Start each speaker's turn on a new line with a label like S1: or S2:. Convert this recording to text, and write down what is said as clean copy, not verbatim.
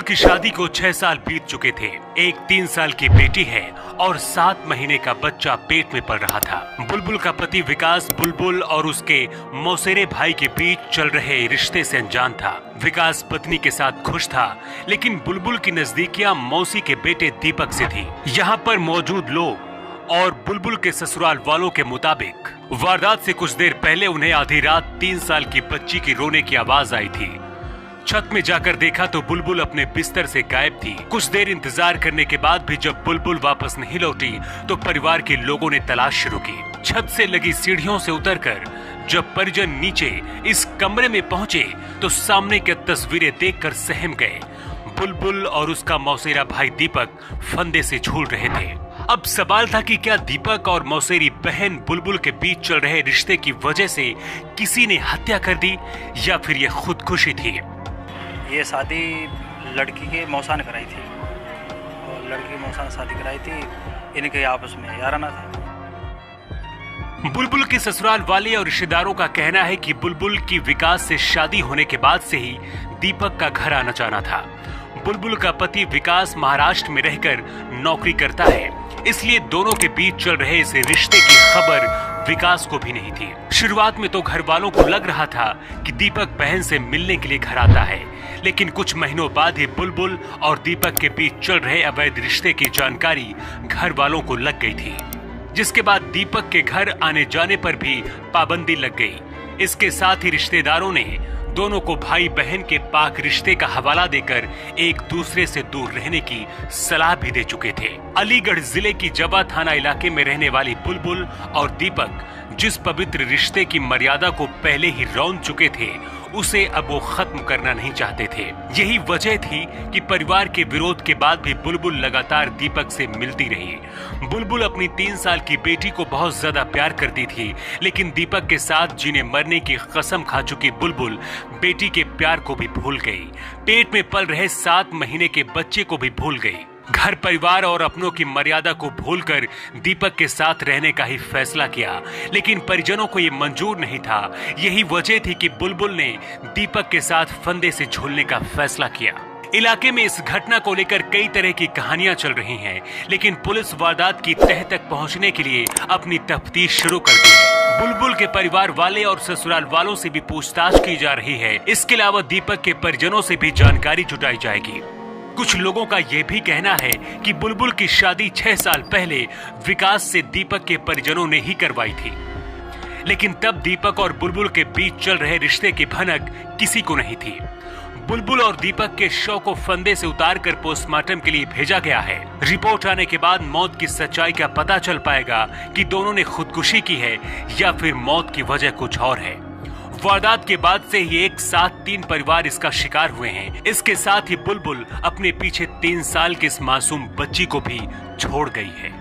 S1: की शादी को 6 साल बीत चुके थे। एक 3 साल की बेटी है और 7 महीने का बच्चा पेट में पल रहा था। बुलबुल का पति विकास बुलबुल और उसके मौसेरे भाई के बीच चल रहे रिश्ते से अनजान था। विकास पत्नी के साथ खुश था, लेकिन बुलबुल की नजदीकियां मौसी के बेटे दीपक से थी। यहाँ पर मौजूद लोग और बुलबुल के ससुराल वालों के मुताबिक वारदात से कुछ देर पहले उन्हें आधी रात 3 साल की बच्ची की रोने की आवाज आई थी। छत में जाकर देखा तो बुलबुल अपने बिस्तर से गायब थी। कुछ देर इंतजार करने के बाद भी जब बुलबुल वापस नहीं लौटी तो परिवार के लोगों ने तलाश शुरू की। छत से लगी सीढ़ियों से उतरकर जब परिजन नीचे इस कमरे में पहुंचे तो सामने की तस्वीरें देखकर सहम गए। बुलबुल और उसका मौसेरा भाई दीपक फंदे से झूल रहे थे। अब सवाल था कि क्या दीपक और मौसेरी बहन बुलबुल के बीच चल रहे रिश्ते की वजह से किसी ने हत्या कर दी या फिर यह खुदकुशी थी।
S2: ये शादी लड़की के मौसा ने कराई थी और लड़की मौसा ने शादी कराई थी। इनके आपस में याराना था।
S1: बुलबुल के ससुराल वाले और रिश्तेदारों का कहना है कि बुलबुल की विकास से शादी होने के बाद से ही दीपक का घर आना जाना था। बुलबुल का पति विकास महाराष्ट्र में रहकर नौकरी करता है, इसलिए दोनों के बीच चल रहे इस रिश्ते की खबर विकास को भी नहीं थी। शुरुआत में तो घर वालों को लग रहा था कि दीपक बहन से मिलने के लिए घर आता है, लेकिन कुछ महीनों बाद ही बुलबुल और दीपक के बीच चल रहे अवैध रिश्ते की जानकारी घर वालों को लग गई थी, जिसके बाद दीपक के घर आने जाने पर भी पाबंदी लग गई। इसके साथ ही रिश्तेदारों ने दोनों को भाई बहन के पाक रिश्ते का हवाला देकर एक दूसरे से दूर रहने की सलाह भी दे चुके थे। अलीगढ़ जिले की जवा थाना इलाके में रहने वाली बुलबुल और दीपक जिस पवित्र रिश्ते की मर्यादा को पहले ही रौंद चुके थे, उसे अब वो खत्म करना नहीं चाहते थे। यही वजह थी कि परिवार के विरोध के बाद भी बुलबुल लगातार दीपक से मिलती रही। बुलबुल अपनी 3 साल की बेटी को बहुत ज्यादा प्यार करती थी, लेकिन दीपक के साथ जीने मरने की कसम खा चुकी बुलबुल बेटी के प्यार को भी भूल गई। पेट में पल रहे 7 महीने के बच्चे को भी भूल गई। घर परिवार और अपनों की मर्यादा को भूलकर दीपक के साथ रहने का ही फैसला किया, लेकिन परिजनों को ये मंजूर नहीं था। यही वजह थी कि बुलबुल ने दीपक के साथ फंदे से झूलने का फैसला किया। इलाके में इस घटना को लेकर कई तरह की कहानियां चल रही हैं, लेकिन पुलिस वारदात की तह तक पहुंचने के लिए अपनी तफ्तीश शुरू कर दी है। बुलबुल के परिवार वाले और ससुराल वालों से भी पूछताछ की जा रही है। इसके अलावा दीपक के परिजनों से भी जानकारी जुटाई जाएगी। कुछ लोगों का यह भी कहना है कि बुलबुल की शादी 6 साल पहले विकास से दीपक के परिजनों ने ही करवाई थी, लेकिन तब दीपक और बुलबुल के बीच चल रहे रिश्ते की भनक किसी को नहीं थी। बुलबुल और दीपक के शव को फंदे से उतारकर पोस्टमार्टम के लिए भेजा गया है। रिपोर्ट आने के बाद मौत की सच्चाई का पता चल पाएगा कि दोनों ने खुदकुशी की है या फिर मौत की वजह कुछ और है। वारदात के बाद से ही एक साथ 3 परिवार इसका शिकार हुए हैं। इसके साथ ही बुलबुल अपने पीछे 3 साल की इस मासूम बच्ची को भी छोड़ गई है।